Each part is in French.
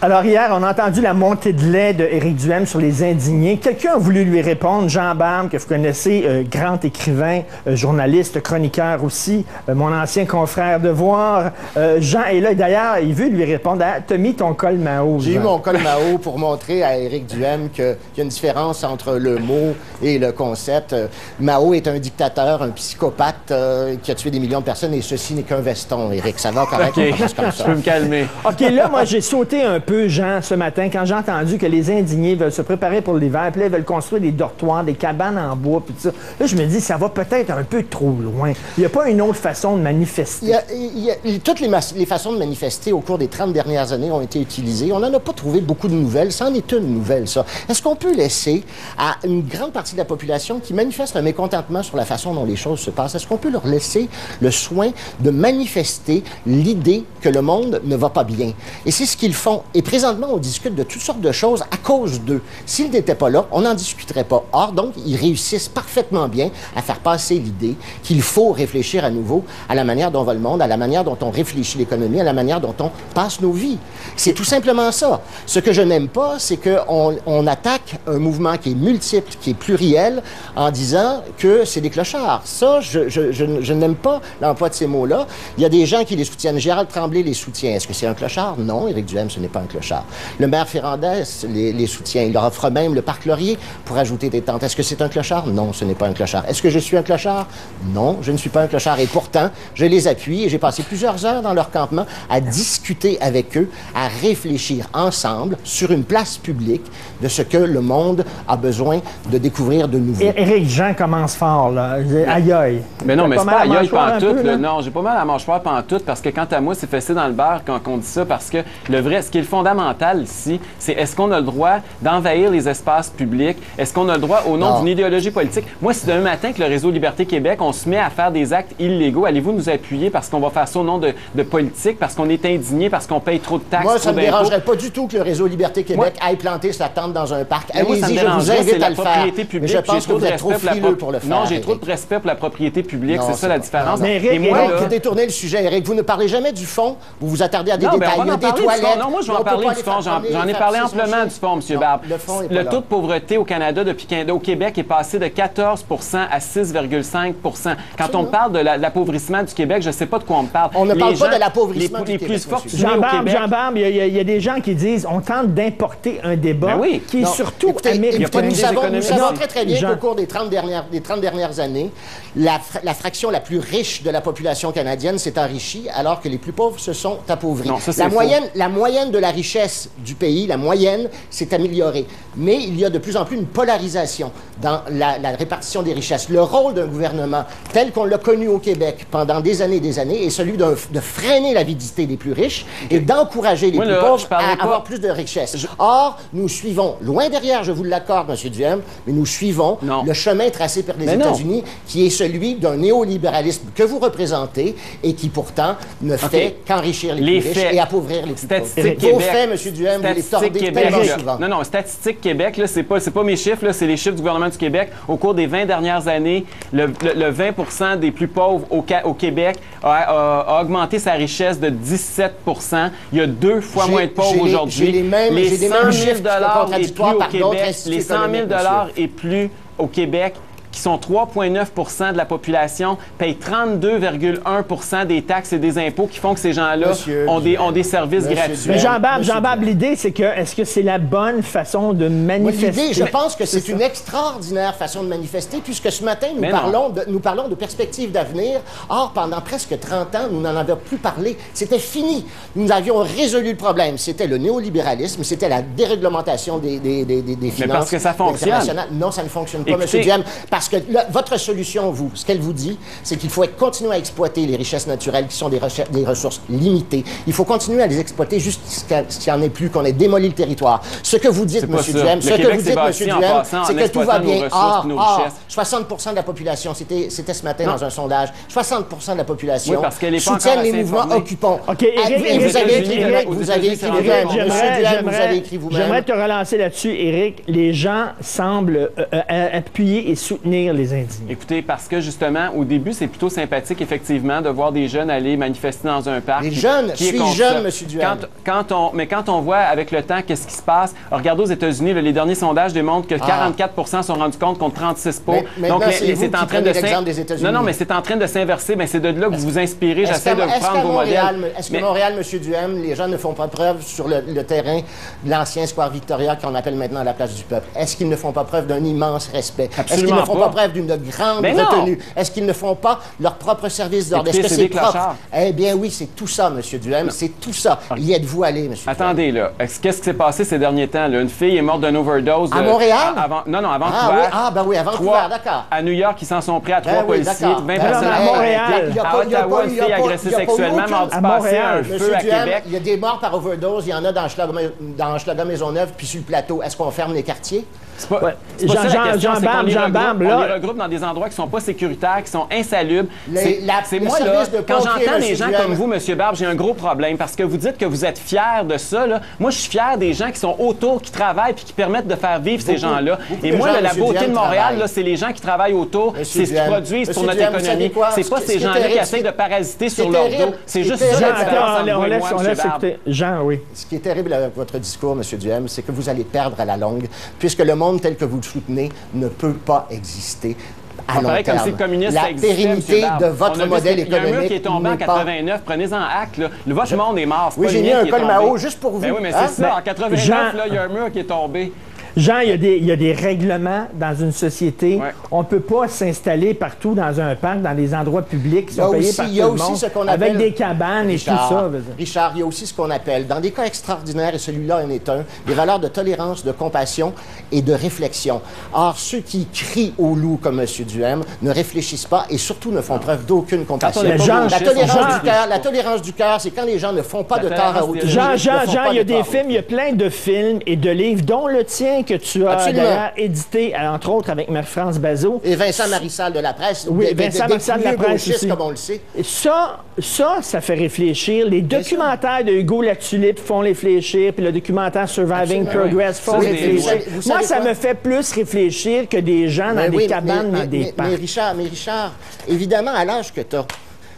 Alors hier, on a entendu la montée de lait d'Éric Duhaime sur les indignés. Quelqu'un a voulu lui répondre, Jean Barbe, que vous connaissez, grand écrivain, journaliste, chroniqueur aussi, mon ancien confrère de Voir. Jean est là, d'ailleurs, il veut lui répondre. T'as mis ton col Mao. J'ai eu mon col Mao pour montrer à Éric Duhaime qu'il y a une différence entre le mot et le concept. Mao est un dictateur, un psychopathe qui a tué des millions de personnes et ceci n'est qu'un veston, Éric. Ça va correct? Okay. Je peux me calmer. OK, là, moi, j'ai sauté un peu, Jean, ce matin, quand j'ai entendu que les indignés veulent se préparer pour l'hiver, puis là, ils veulent construire des dortoirs, des cabanes en bois, puis tout ça. Là, je me dis, ça va peut-être un peu trop loin. Il n'y a pas une autre façon de manifester. Toutes les façons de manifester au cours des 30 dernières années ont été utilisées. On n'en a pas trouvé beaucoup de nouvelles. Ça en est une nouvelle, ça. Est-ce qu'on peut laisser à une grande partie de la population qui manifeste un mécontentement sur la façon dont les choses se passent, est-ce qu'on peut leur laisser le soin de manifester l'idée que le monde ne va pas bien? Et c'est ce qu'ils font. Et présentement, on discute de toutes sortes de choses à cause d'eux. S'ils n'étaient pas là, on n'en discuterait pas. Or, donc, ils réussissent parfaitement bien à faire passer l'idée qu'il faut réfléchir à nouveau à la manière dont va le monde, à la manière dont on réfléchit l'économie, à la manière dont on passe nos vies. C'est tout simplement ça. Ce que je n'aime pas, c'est qu'on attaque un mouvement qui est multiple, qui est pluriel, en disant que c'est des clochards. Ça, je n'aime pas l'emploi de ces mots-là. Il y a des gens qui les soutiennent. Gérald Tremblay les soutient. Est-ce que c'est un clochard? Non, Éric Duhaime, ce n'est pas un clochard. Le maire Ferrandez les soutient. Il leur offre même le parc Laurier pour ajouter des tentes. Est-ce que c'est un clochard? Non, ce n'est pas un clochard. Est-ce que je suis un clochard? Non, je ne suis pas un clochard. Et pourtant, je les appuie et j'ai passé plusieurs heures dans leur campement à discuter avec eux, à réfléchir ensemble sur une place publique de ce que le monde a besoin de découvrir de nouveau. Éric, Jean commence fort, là. Aïe aïe. Mais non, mais c'est pas aïe aïe pantoute. Non, j'ai pas mal à mâchoire pantoute parce que quant à moi, c'est fessé dans le beurre quand on dit ça parce que ce qui est le fondamental ici, c'est est-ce qu'on a le droit d'envahir les espaces publics? Est-ce qu'on a le droit, au nom d'une idéologie politique? Moi, si demain matin que le Réseau Liberté Québec, on se met à faire des actes illégaux, allez-vous nous appuyer parce qu'on va faire ça au nom de politique, parce qu'on est indigné, parce qu'on paye trop de taxes? Moi, ça ne me dérangerait pas du tout que le Réseau Liberté Québec aille planter sa tente dans un parc. Allez-y, je vous invite à le faire. Mais je pense que vous êtes trop frileux pour le faire. Non, j'ai trop de respect pour la propriété publique, c'est ça la différence. Mais Éric, vous détournez le sujet, Éric. Vous ne parlez jamais du fond, vous vous attardez à des détails. Il y a des toilettes. Non, moi, je vais en parler du fond. J'en ai parlé amplement du fond, M. Barbe. Le taux de pauvreté au Canada au Québec est passé de 14 à 6,5 Quand on parle de l'appauvrissement du Québec, je ne sais pas de quoi on parle. On ne parle pas de l'appauvrissement du Québec. Les plus fortunés au Québec. Jean Barbe, il y a des gens qui disent on tente d'importer un débat qui est surtout américain. Nous savons très très bien qu'au cours des 30 dernières années, la fraction la plus riche de la population canadienne s'est enrichie alors que les plus pauvres se sont appauvris. Non, ça, la moyenne de la richesse du pays, la moyenne s'est améliorée. Mais il y a de plus en plus une polarisation dans la répartition des richesses. Le rôle d'un gouvernement tel qu'on l'a connu au Québec pendant des années est celui de freiner l'avidité des plus riches et d'encourager les plus pauvres à avoir plus de richesses. Or, nous suivons, loin derrière, je vous l'accorde, M. Duhaime, mais nous suivons le chemin tracé par les États-Unis qui est celui d'un néolibéralisme que vous représentez et qui pourtant ne fait qu'enrichir les plus riches et appauvrir les plus pauvres. Vos faits, M. Duhaime, vous les tordez tellement souvent. Non, Statistique Québec, c'est pas mes chiffres, c'est les chiffres du gouvernement du Québec. Au cours des 20 dernières années, le 20 des plus pauvres au Québec a augmenté sa richesse de 17 Il y a 2 fois moins de pauvres aujourd'hui. Les 100 000 et plus au Québec, les 100 000 et plus au Québec, qui sont 3,9 de la population, payent 32,1 des taxes et des impôts qui font que ces gens-là ont des services gratuits. Mais Jean Barbe, l'idée, c'est que est-ce que c'est la bonne façon de manifester? L'idée, je pense que c'est une extraordinaire façon de manifester, puisque ce matin, nous parlons de perspectives d'avenir. Or, pendant presque 30 ans, nous n'en avions plus parlé. C'était fini. Nous avions résolu le problème. C'était le néolibéralisme, c'était la déréglementation des finances. Mais parce que ça fonctionne. Non, ça ne fonctionne pas, M. Duhaime. Parce que votre solution, ce qu'elle vous dit, c'est qu'il faut continuer à exploiter les richesses naturelles qui sont des ressources limitées. Il faut continuer à les exploiter jusqu'à ce qu'il n'y en ait plus, qu'on ait démoli le territoire. Ce que vous dites, M. Duhaime, c'est que tout va bien. Or, 60 de la population, c'était ce matin dans un sondage, 60 de la population soutiennent les mouvements occupants. Vous avez écrit vous-même. J'aimerais te relancer là-dessus, Éric. Les gens semblent appuyer et soutenir soutenir les indignés? Écoutez, parce que justement, au début, c'est plutôt sympathique, effectivement, de voir des jeunes aller manifester dans un parc. Les jeunes, je suis jeune, M. Duhem. Mais quand on voit avec le temps qu'est-ce qui se passe, regardez aux États-Unis, les derniers sondages démontrent que 44 sont rendus compte contre 36 pas. Donc, c'est en train de l'exemple des États-Unis. Non, mais c'est en train de s'inverser. Mais c'est de là que vous vous inspirez. J'essaie de vous prendre vos modèles. Est-ce que Montréal, M. Duhem, les gens ne font pas preuve sur le terrain de l'ancien Square Victoria qu'on appelle maintenant la place du peuple? Est-ce qu'ils ne font pas preuve d'un immense respect? Est-ce qu'ils ne font pas preuve d'une grande retenue? Est-ce qu'ils ne font pas leur propre service d'ordre? Est-ce que c'est propre? Eh bien oui, c'est tout ça, M. Duhem, c'est tout ça. Y êtes-vous allé, M. Attendez, là. Qu'est-ce qui s'est passé ces derniers temps? Là? Une fille est morte d'une overdose. À Montréal? Non, à Vancouver. À Vancouver, d'accord. À New York, ils s'en sont pris à 3 policiers, 20 personnes. À Montréal. À Ottawa, une fille agressée sexuellement, mardi passé, un feu à Québec. Il y a des morts par overdose, il y en a dans Hochelaga-Maisonneuve, puis sur le plateau. Est-ce qu'on ferme les quartiers? C'est pas ça la question, c'est qu'on les regroupe dans des endroits qui sont pas sécuritaires, qui sont insalubres. C'est moi, là, quand j'entends des gens comme vous, M. Barbe, j'ai un gros problème parce que vous dites que vous êtes fier de ça. Là. Moi, je suis fier des gens qui sont autour, qui travaillent puis qui permettent de faire vivre ces gens-là. Et moi, la beauté de Montréal, là, c'est les gens qui travaillent autour, c'est ce qu'ils produisent pour notre économie. C'est pas ces gens-là qui essayent de parasiter sur leur dos. C'est juste ça la différence entre vous et moi, M. Barbe. Jean, oui. Ce qui est terrible avec votre discours, M. Duhem, c'est que vous allez perdre à la longue, puisque le monde tel que vous le soutenez ne peut pas à long terme. Comme si le communisme la pérennité de votre modèle économique. Il y a un mur qui est tombé en 89, prenez-en acte. Là. Votre monde est mort. Oui, j'ai mis un col Mao juste pour vous. Ben oui, mais c'est ça. En 89, là, il y a un mur qui est tombé. Jean, il y a des règlements dans une société. Ouais. On ne peut pas s'installer partout dans un parc, dans des endroits publics qui sont payés par tout le monde, avec des cabanes et tout ça. Richard, il y a aussi ce qu'on appelle, dans des cas extraordinaires, et celui-là en est un, des valeurs de tolérance, de compassion et de réflexion. Or, ceux qui crient au loup comme M. Duhem ne réfléchissent pas et surtout ne font preuve d'aucune compassion. La tolérance du cœur, c'est quand les gens ne font pas de tort à autrui. Jean, il y a des films, il y a plein de films et de livres, dont le tien, que tu as d'ailleurs édité, entre autres, avec Marie-France Bazot. Et Vincent Marissal de la presse. Oui, Vincent Marissal de la presse aussi. Comme on le sait. Et ça fait réfléchir. Les documentaires de Hugo Latulippe font réfléchir, puis le documentaire Surviving Progress font réfléchir. Moi, ça me fait plus réfléchir que des gens dans des cabanes, mais des parcs. Mais Richard, évidemment, à l'âge que tu as,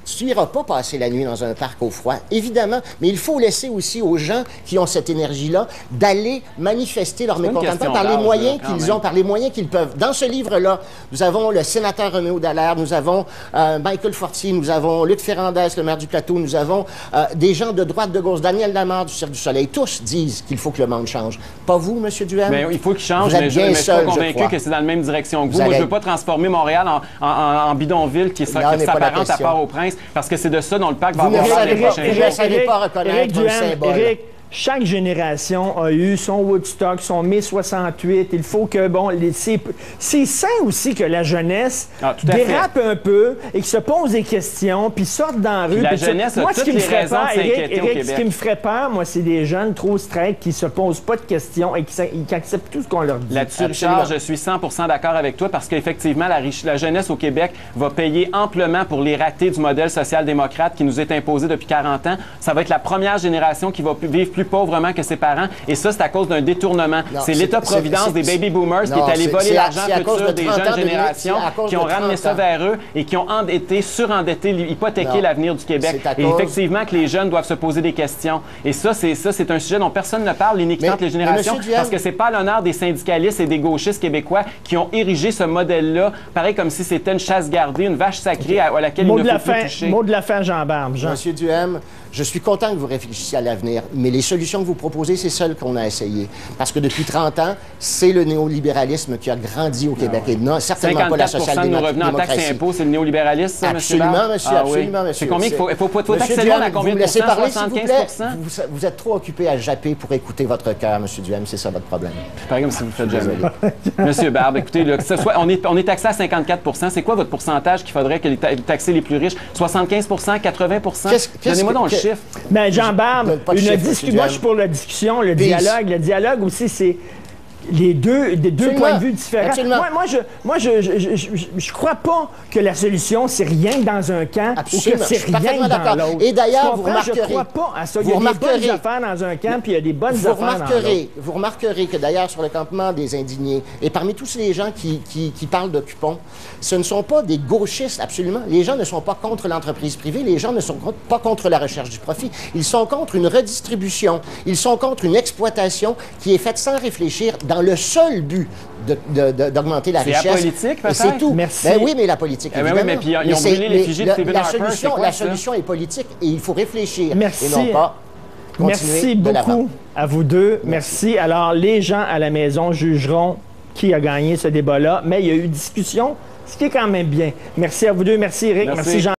tu n'iras pas passer la nuit dans un parc au froid, évidemment, mais il faut laisser aussi aux gens qui ont cette énergie-là d'aller manifester leur mécontentement par les moyens qu'ils ont, par les moyens qu'ils peuvent. Dans ce livre-là, nous avons le sénateur Roméo Dallaire, nous avons Michael Fortier, nous avons Luc Ferrandez, le maire du Plateau, nous avons des gens de droite, de gauche, Daniel Lamarre du Cirque du Soleil. Tous disent qu'il faut que le monde change. Pas vous, M. Duhem? Bien, il faut qu'il change, mais je ne suis pas convaincu que c'est dans la même direction que vous. Moi, je ne veux pas transformer Montréal en bidonville qui s'apparente à Port-au-Prince. Parce que c'est de ça dont le parc va avoir les prochains jours. Vous ne savez pas reconnaître un symbole. Éric, chaque génération a eu son Woodstock, son mai 68. Il faut que, c'est sain aussi que la jeunesse dérape un peu et que se pose des questions, puis sorte dans la rue. La jeunesse a toutes les raisons de s'inquiéter au Québec. Ce qui me ferait peur, moi, c'est des jeunes trop straight qui se posent pas de questions et qui acceptent tout ce qu'on leur dit. Là-dessus, Richard, je suis 100% d'accord avec toi parce qu'effectivement, la jeunesse au Québec va payer amplement pour les ratés du modèle social-démocrate qui nous est imposé depuis 40 ans. Ça va être la première génération qui va vivre plus pauvrement que ses parents. Et ça, c'est à cause d'un détournement. C'est l'État-providence des baby-boomers qui est allé voler l'argent futur des jeunes générations, qui ont ramené ça vers eux et qui ont surendetté, hypothéqué l'avenir du Québec. Et effectivement, que les jeunes doivent se poser des questions. Et ça, c'est un sujet dont personne ne parle, l'iniquité entre les générations, parce que c'est pas l'honneur des syndicalistes et des gauchistes québécois qui ont érigé ce modèle-là, pareil comme si c'était une chasse gardée, une vache sacrée à laquelle il ne faut plus toucher. Mot de la fin, Jean Barbe. Monsieur Duhem, je suis content que vous réfléchissiez à l'avenir, mais les solutions que vous proposez, c'est celles qu'on a essayées. Parce que depuis 30 ans, c'est le néolibéralisme qui a grandi au Québec et non, certainement pas la social-démocratie. 54% de nos revenus en taxes et impôts, c'est le néolibéralisme, absolument, monsieur, absolument, monsieur. C'est combien il faut taxer le monde à combien de pourcents? 75%? Vous êtes trop occupé à japper pour écouter votre cœur, monsieur Duhem, c'est ça votre problème. Par exemple, si vous faites jamais. Monsieur Barbe, écoutez, là, on est taxé à 54%. C'est quoi votre pourcentage qu'il faudrait que taxer les plus riches? 75%, 80%? Donnez-moi donc le chiffre. Mais Jean Barbe, moi je suis pour la discussion, le dialogue. Le dialogue aussi, c'est des deux points de vue différents. Absolument. Moi, je crois pas que la solution, c'est rien dans un camp Absolument. ou que c'est rien dans l'autre. Et d'ailleurs, vous remarquerez... Je crois pas à ça. Il y a des bonnes affaires dans un camp, puis il y a des bonnes affaires dans l'autre. Vous remarquerez que d'ailleurs, sur le campement des indignés, et parmi tous les gens qui parlent d'occupants, ce ne sont pas des gauchistes, absolument. Les gens ne sont pas contre l'entreprise privée, les gens ne sont pas contre la recherche du profit. Ils sont contre une redistribution, ils sont contre une exploitation qui est faite sans réfléchir dans le seul but d'augmenter la richesse. C'est la politique, peut-être? C'est tout. Merci. Ben oui, mais la politique, évidemment. Oui, mais puis ils ont brûlé l'effigie de Stephen Harper, c'est quoi, la solution est politique et il faut réfléchir. Merci. Et non pas continuer Merci de l'avant. beaucoup à vous deux. Merci. Alors, les gens à la maison jugeront qui a gagné ce débat-là, mais il y a eu discussion, ce qui est quand même bien. Merci à vous deux. Merci, Éric. Merci Jean.